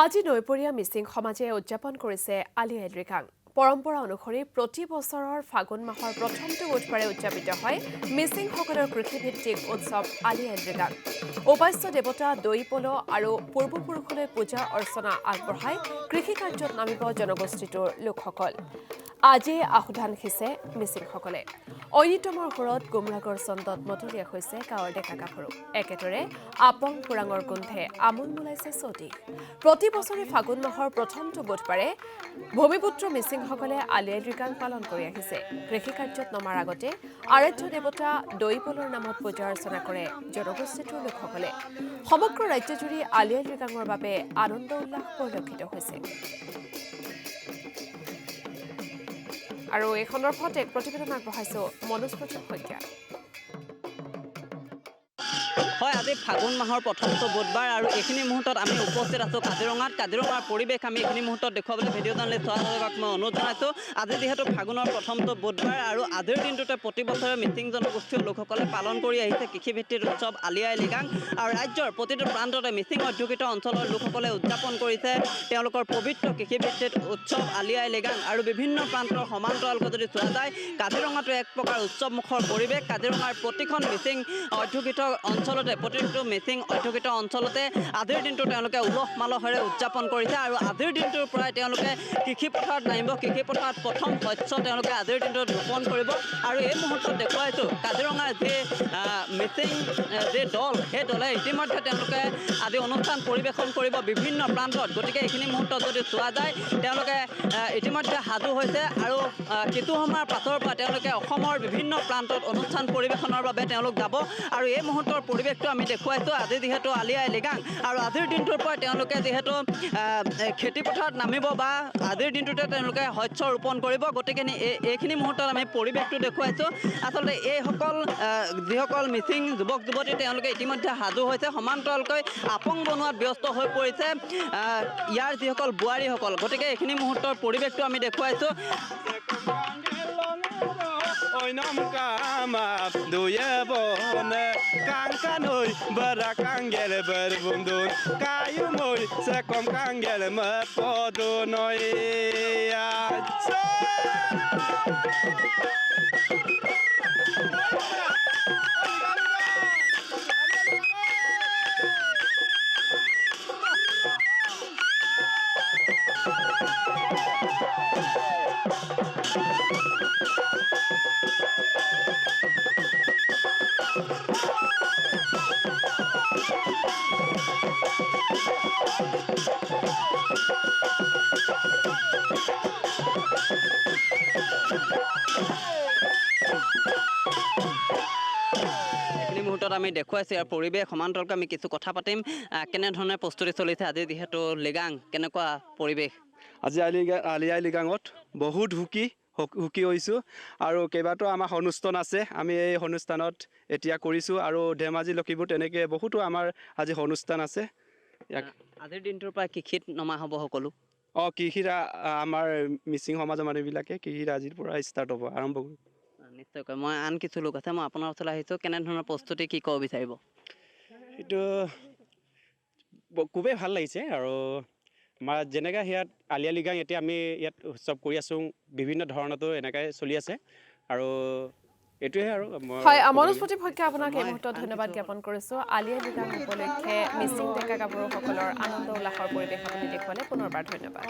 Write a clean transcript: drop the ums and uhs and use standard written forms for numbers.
আজি নৈপৰীয়া মিচিং সমাজে উদযাপন কৰিছে আলি আই লৃগাং। পৰম্পৰা অনুসৰি প্ৰতি বছৰৰ ফাগুন মাহৰ প্ৰথমটো বুধবাৰে উদযাপিত হয় মিচিংসকলৰ কৃষিভিত্তিক উৎসৱ আলি আই লৃগাং। উপাস্য দেৱতা দৈ পল আৰু পূৰ্বপুৰুষলৈ পূজা অৰ্চনা আগবঢ়াই কৃষিকাৰ্যত নামিব জনগোষ্ঠীটোৰ লোকসকল। আজিয়ে আহুধান সিঁচে মিচিংসকলে। ঐনিতমৰ সুৰত গুমৰাগৰ চন্দত মতলীয়া হৈছে গাঁৱৰ ডেকা গাভৰু। একেদৰে আপং পুৰাঙৰ গোন্ধে আমোল মোলাইছে চৌদিশ। প্ৰতি বছৰে ফাগুন মাহৰ প্ৰথমটো বুধবাৰে ভূমিপুত্ৰ মিচিংসকলে আলি আই লৃগাং পালন কৰি আহিছে। কৃষিকাৰ্যত নমাৰ আগতে আৰাধ্য দেৱতা দৈ পলৰ নামত পূজা অৰ্চনা কৰে জনগোষ্ঠীটোৰ লোকসকলে। সমগ্ৰ ৰাজ্যজুৰি আলি আই লৃগাঙৰ বাবে আনন্দ উল্লাস পৰিলক্ষিত হৈছে। আৰু এই সন্দৰ্ভত এক প্ৰতিবেদন আগবঢ়াইছো মনোজ প্ৰতীক শইকীয়া। হয়, আজি ফাগুন মাহৰ প্ৰথমটো বুধবাৰ আৰু এইখিনি মুহূৰ্তত আমি উপস্থিত আছোঁ কাজিৰঙাত। কাজিৰঙাৰ পৰিৱেশ আমি এইখিনি মুহূৰ্তত দেখুৱাবলৈ ভিডিঅ' জাৰ্নেলিষ্ট চোৱাক মই অনুৰোধ জনাইছোঁ। আজি যিহেতু ফাগুনৰ প্ৰথমটো বুধবাৰ আৰু আজিৰ দিনটোতে প্ৰতি বছৰে মিচিং জনগোষ্ঠীয় লোকসকলে পালন কৰি আহিছে কৃষিভিত্তিক উৎসৱ আলি আই লৃগাং। আৰু ৰাজ্যৰ প্ৰতিটো প্ৰান্ততে মিচিং অধ্যুষিত অঞ্চলৰ লোকসকলে উদযাপন কৰিছে তেওঁলোকৰ পবিত্ৰ কৃষিভিত্তিক উৎসৱ আলি আই লৃগাং। আৰু বিভিন্ন প্ৰান্তৰ সমান্তৰালকৈ যদি চোৱা যায় কাজিৰঙাটো এক প্ৰকাৰ উৎসৱমুখৰ পৰিৱেশ। কাজিৰঙাৰ প্ৰতিখন মিচিং অধ্যুষিত অঞ্চলতে প্ৰতিটো মিচিং অধ্যুষিত অঞ্চলতে আজিৰ দিনটো তেওঁলোকে উলহ মালহেৰে উদযাপন কৰিছে। আৰু আজিৰ দিনটোৰ পৰাই তেওঁলোকে কৃষিপথাৰত নামিব। কৃষিপথাৰত প্ৰথম শস্য তেওঁলোকে আজিৰ দিনটোত ৰোপণ কৰিব। আৰু এই মুহূৰ্তত দেখুৱাইছোঁ কাজিৰঙাৰ যি মিচিং যি দল, সেই দলে ইতিমধ্যে তেওঁলোকে আজি অনুষ্ঠান পৰিৱেশন কৰিব বিভিন্ন প্ৰান্তত। গতিকে এইখিনি মুহূৰ্তত যদি চোৱা যায় তেওঁলোকে ইতিমধ্যে সাজু হৈছে আৰু কিছু সময়ৰ পাছৰ পৰা তেওঁলোকে অসমৰ বিভিন্ন প্ৰান্তত অনুষ্ঠান পৰিৱেশনৰ বাবে তেওঁলোক যাব। আৰু এই মুহূৰ্তৰ পৰিৱেশটো আমি দেখুৱাইছোঁ। আজি যিহেতু আলি আই লৃগাং আৰু আজিৰ দিনটোৰ পৰা তেওঁলোকে যিহেতু খেতিপথাৰত নামিব বা আজিৰ দিনটোতে তেওঁলোকে শস্য ৰোপণ কৰিব। গতিকে এইখিনি মুহূৰ্তত আমি পৰিৱেশটো দেখুৱাইছোঁ। আচলতে এইসকল যিসকল মিচিং যুৱক যুৱতী তেওঁলোকে ইতিমধ্যে সাজু হৈছে, সমান্তৰালকৈ আপং বনোৱাত ব্যস্ত হৈ পৰিছে ইয়াৰ যিসকল বোৱাৰীসকল। গতিকে এইখিনি মুহূৰ্তৰ পৰিৱেশটো আমি দেখুৱাইছোঁ। Oynam kama duye bone kankanoi barakangel berbundun kayumoy sekom kangel mepodunoi aja. আমি দেখুৱাইছোঁ ইয়াৰ পৰিৱেশ সমান্তৰালকৈ আমি কিছু কথা পাতিম। কেনেধৰণে প্ৰস্তুতি চলিছে আজি যিহেতু লৃগাং, কেনেকুৱা পৰিৱেশ? আজি আলি আই লৃগাঙত বহুত সুখী হৈছোঁ আৰু কেইবাটাও আমাৰ অনুষ্ঠান আছে। আমি এই অনুষ্ঠানত এতিয়া কৰিছোঁ আৰু ধেমাজি লখিমপুৰ তেনেকৈ বহুতো আমাৰ আজি অনুষ্ঠান আছে। আজিৰ দিনটোৰ পৰা কৃষিত নমা হ'ব সকলো। কৃষিত আমাৰ মিচিং সমাজৰ মানুহবিলাকে কৃষিত আজিৰ পৰা ষ্টাৰ্ট হ'ব, আৰম্ভ কৰিব। নিশ্চয়কৈ মই আন কিছু লোক আছে, মই আপোনাৰ ওচৰলৈ আহিছোঁ। কেনেধৰণৰ প্ৰস্তুতি কি ক'ব বিচাৰিব? সেইটো খুবেই ভাল লাগিছে আৰু আমাৰ যেনেকৈ ইয়াত আলি আই লৃগাং এতিয়া আমি ইয়াত উৎসৱ কৰি আছোঁ বিভিন্ন ধৰণতো এনেকৈ চলি আছে আৰু এইটোৱে আৰু হয়। মনোজ প্ৰতীক শইকীয়া আপোনাক এই মুহূৰ্তত ধন্যবাদ জ্ঞাপন কৰিছোঁ। আলি আই লৃগাং উপলক্ষে মিচিং ডেকা গাভৰুসকলৰ আনন্দ উল্লাসৰ পৰিৱেশ আপুনি দেখুৱালে, পুনৰবাৰ ধন্যবাদ।